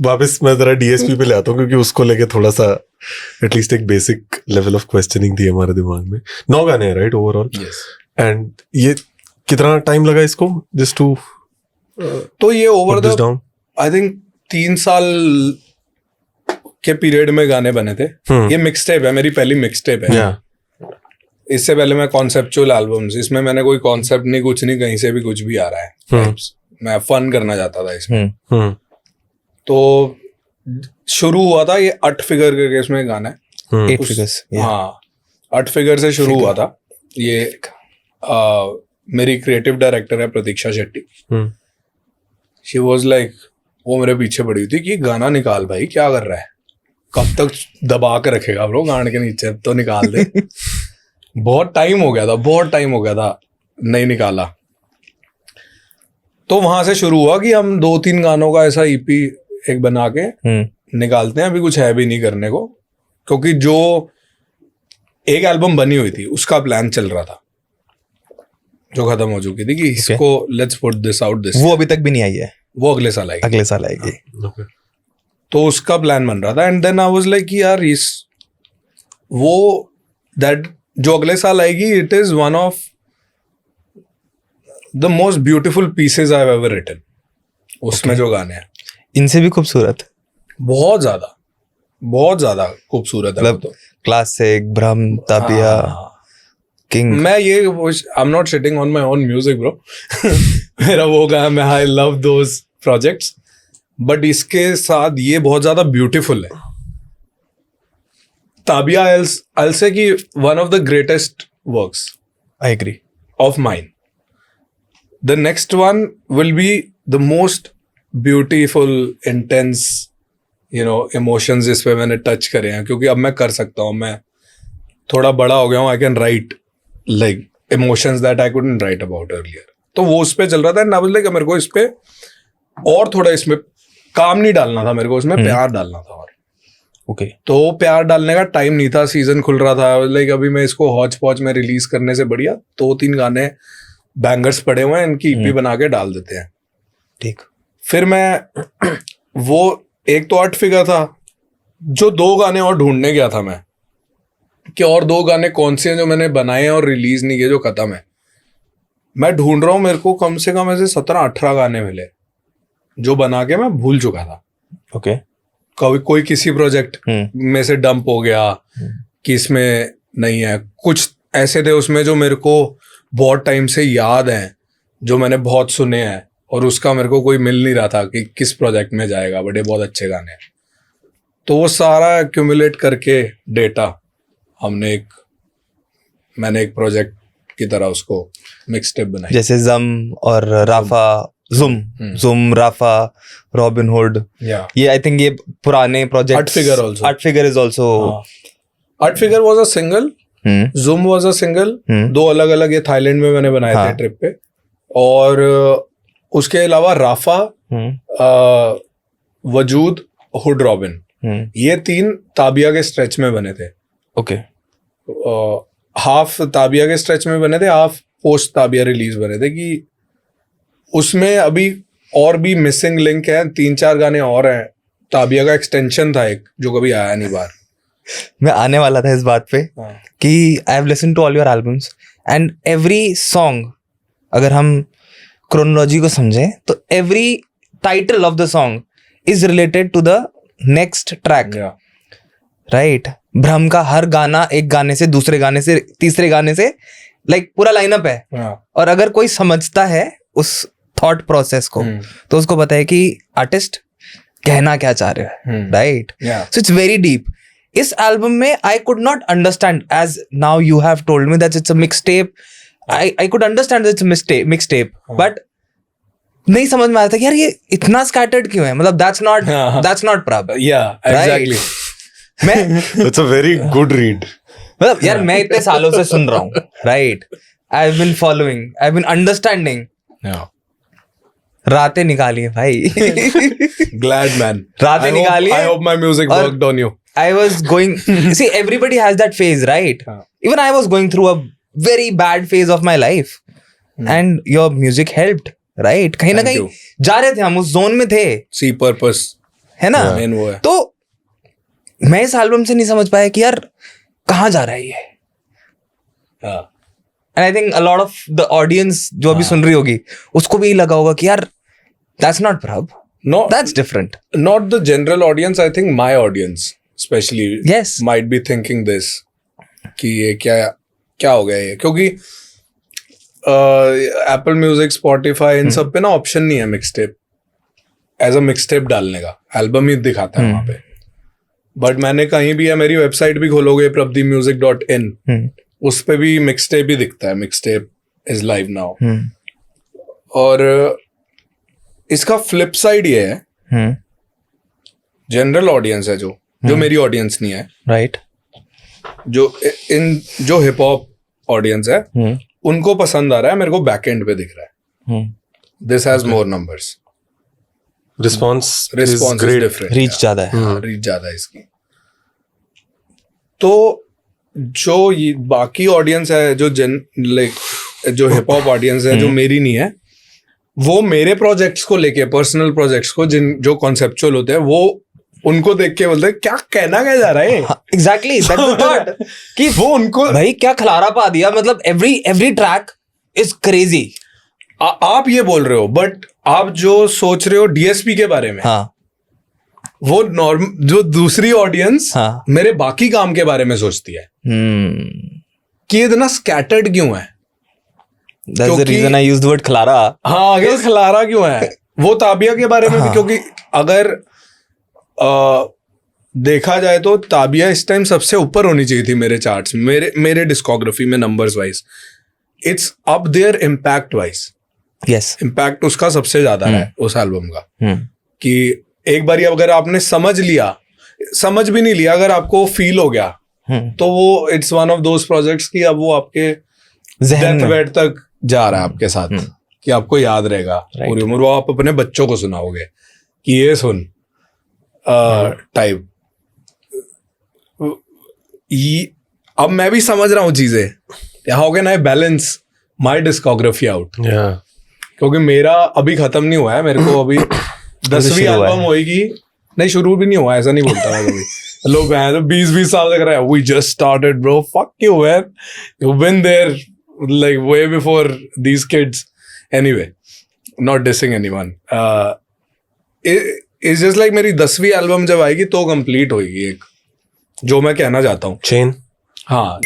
वापस मैं जरा डीएसपी पे ले आता हूँ, क्योंकि उसको लेके थोड़ा सा एटलीस्ट एक बेसिक लेवल ऑफ क्वेश्चनिंग थी हमारे दिमाग में. 9 गाने हैं राइट ओवरऑल. एंड ये कितना टाइम लगा इसको जस्ट टू तो ये ओवर द आई थिंक 3 साल के पीरियड में गाने बने थे. ये मिक्स टेप है, मेरी पहली मिक्स टेप है. इससे पहले मैं कॉन्सेप्चुअल एल्बम्स, इसमें मैंने कोई कॉन्सेप्ट नहीं, कुछ नहीं, कहीं से भी कुछ भी आ रहा है. मैं फन करना चाहता था इसमें. तो शुरू हुआ था ये 8 फिगर करके इसमें गाना है. 8 फिगर्स. हाँ 8 फिगर से शुरू हुआ था ये. मेरी क्रिएटिव डायरेक्टर है प्रतीक्षा शेट्टी. शी वाज लाइक, वो मेरे पीछे पड़ी हुई थी कि गाना निकाल भाई, क्या कर रहा है, कब तक दबा के रखेगा ब्रो गांड के नीचे, अब तो निकाल दे. बहुत टाइम हो गया था नहीं निकाला. तो वहां से शुरू हुआ कि हम 2-3 गानों का ऐसा ईपी एक बना के निकालते हैं. अभी कुछ है भी नहीं करने को, क्योंकि जो एक एल्बम बनी हुई थी उसका प्लान चल रहा था, जो खत्म हो चुकी थी, कि इसको let's put this out this. वो अभी तक भी नहीं आई है. वो अगले साल आएगी. तो उसका प्लान बन रहा था. And then I was like यार वो दैट जो अगले साल आएगी, it is one of the most beautiful pieces I have ever written. उसमें जो गाने हैं इनसे भी खूबसूरत, बहुत ज्यादा खूबसूरत है. तो क्लासिक, ब्रह्म, ताबिया, किंग. मैं ये I am not shitting on my own music bro. मेरा वो गाना, मैं I love those projects, but इसके साथ ये बहुत ज्यादा ब्यूटीफुल है. ताबिया I'll say कि one of the greatest works. I agree. Of mine. The next one will be the most beautiful, intense, emotions इस पे मैंने टच करे हैं, क्योंकि अब मैं कर सकता हूँ. मैं थोड़ा बड़ा हो गया हूँ. I can write like emotions that I couldn't write about earlier. तो वो उस पे चल रहा था. ना बोले मेरे को इस पे और थोड़ा इसमें काम नहीं डालना था, मेरे को इसमें प्यार डालना था. और ओके तो प्यार डालने का टाइम नहीं था, सीजन खुल रहा था. लाइक अभी मैं इसको हौच पौच में रिलीज करने से बढ़िया 2-3 गाने बैंगर्स पड़े हुए हैं, इनकी ईपी बना के डाल देते हैं. ठीक. फिर मैं वो एक तो 8 फिगर था, जो 2 गाने और ढूंढने गया था मैं, कि और 2 गाने कौन से हैं जो मैंने बनाए हैं और रिलीज नहीं किए, जो खत्म है. मैं ढूंढ रहा हूँ, मेरे को कम से कम ऐसे 17-18 गाने मिले जो बना के मैं भूल चुका था. ओके. कोई किसी प्रोजेक्ट में से डंप हो गया कि इसमें नहीं है. कुछ ऐसे थे उसमें जो मेरे को बहुत टाइम से याद हैं, जो मैंने बहुत सुने हैं, और उसका मेरे को कोई मिल नहीं रहा था कि किस प्रोजेक्ट में जाएगा, बट ये बहुत अच्छे गाने हैं. तो वो सारा एक्यूमुलेट करके डेटा मैंने एक प्रोजेक्ट की तरह उसको मिक्स टेप बनाई. जैसे जम और राफा, जुम, राफा, रॉबिन हुड. ये आई थिंक ये पुराने project. 8 figure also. 8 figure is also. 8 figure was a single, zoom was a single. 2 अलग अलग ये थाईलैंड में मैंने बनाए थे ट्रिप पे. और उसके अलावा राफा, वजूद, हुड, रॉबिन, ये 3 ताबिया के स्ट्रेच में बने थे. ओके. हाफ ताबिया के स्ट्रेच में बने थे, हाफ पोस्ट ताबिया रिलीज बने थे. कि उसमें अभी और भी मिसिंग लिंक है, 3-4 गाने और हैं. ताबिया का एक्सटेंशन था एक, जो कभी आया नहीं बाहर. मैं आने वाला था इस बात पे कि I have listened to all your albums and every song, अगर हम क्रोनोलॉजी को समझें तो every title of the song is related to the next track. Right. भ्रम का हर गाना एक गाने से, दूसरे गाने से, तीसरे गाने से, लाइक पूरा लाइनअप है. और अगर कोई समझता है उस थॉट प्रोसेस को, तो उसको पता है कि आर्टिस्ट कहना क्या चाह रहे हैं. Right. So it's very deep. इस एल्बम में I could not understand, as now you have told me that it's a mix tape. I could understand it's mix tape, but नहीं समझ में आया था कि यार ये इतना स्कैटर्ड क्यों है. मतलब दैट्स नॉट प्रॉपर. एग्जैक्टली. मैं it's a very good read. मतलब यार मैं इतने सालों से सुन रहा हूँ. Right. I have been following, I have been understanding. रातें निकाली है भाई. Glad man. रातें निकाली. I hope my music worked on you. I was going. See, everybody has that phase, right? Even I was going through a very bad phase of my life, and your music helped, right? कहीं ना कहीं जा रहे थे हम, उस zone में थे. See purpose. है ना? मेन वो है। तो मैं इस एल्बम से नहीं समझ पाया कि यार कहाँ जा रहा है ये। हाँ and I think a lot of the audience जो अभी सुन रही होगी उसको भी लगा होगा कि यार that's not prob, no that's different. not the general audience, I think my audience especially Yes. might be thinking this कि ये क्या क्या हो गया ये, क्योंकि एप्पल म्यूजिक, स्पॉटिफाई इन सब पे ना ऑप्शन नहीं है मिक्सटेप एज अ मिक्सटेप डालने का, एल्बम ही दिखाता है वहाँ पे. बट मैंने कहीं भी, या मेरी वेबसाइट भी खोलोगे prabdeepmusic.in, उस पे भी मिक्सटेप ही दिखता है, मिक्सटेप इज लाइव नाउ. और इसका फ्लिप साइड ये है, जनरल ऑडियंस है जो मेरी ऑडियंस नहीं है, राइट. जो हिप हॉप ऑडियंस है उनको पसंद आ रहा है, मेरे को बैक एंड पे दिख रहा है. This has more numbers, response is different, reach ज्यादा है. रीच ज्यादा है इसकी. तो जो ये बाकी ऑडियंस है, जो जो हिप हॉप ऑडियंस है, जो मेरी नहीं है, वो मेरे प्रोजेक्ट्स को लेके, पर्सनल प्रोजेक्ट्स को, जो कॉन्सेप्चुअल होते हैं, वो उनको देख के बोलते हैं क्या कहना क्या जा रहा है. एग्जैक्टली दैट्स द थॉट कि वो उनको भाई क्या खलारा पा दिया. मतलब एवरी ट्रैक इज क्रेजी. आप ये बोल रहे हो, बट आप जो सोच रहे हो डीएसपी के बारे में, हाँ, वो नॉर्मल, जो दूसरी ऑडियंस हाँ. मेरे बाकी काम के बारे में सोचती है कि ये इतना स्कैटर्ड क्यों है. दैट्स द क्योंकि- reason I used the word खलारा. हाँ, ये खलारा क्यों है, वो ताबिया के बारे में भी. क्योंकि अगर देखा जाए तो ताबिया इस टाइम सबसे ऊपर होनी चाहिए थी मेरे चार्ट्स में, मेरे डिस्कोग्राफी में, numbers wise. It's up there impact wise. Yes. Impact उसका सबसे ज्यादा है उस एल्बम का. कि एक बार अगर आपने समझ भी नहीं लिया, अगर आपको फील हो गया, तो वो it's one of those projects की अब वो आपके ज़हन डेथ में. बेड तक जा रहा है आपके साथ, कि आपको याद रहेगा पूरी उम्र. वो आप अपने बच्चों को सुनाओगे कि ये सुन टाइप. अब मैं भी समझ रहा हूँ चीजें. How can I balance my discography out, क्योंकि मेरा अभी खत्म नहीं हुआ है. मेरे को अभी 10वीं शुरू हुआ है. एल्बम होएगी. नहीं, शुरू भी नहीं हुआ, ऐसा नहीं बोलता मैं कभी. लोग हैं तो 20-20 साल तक रहे. We just started bro, fuck you man, you been there like way before these kids. Anyway, not dissing anyone. It's just like मेरी 10वीं एल्बम जब आएगी तो कंप्लीट होएगी एक, जो मैं कहना चाहता हूँ. चेन. हाँ,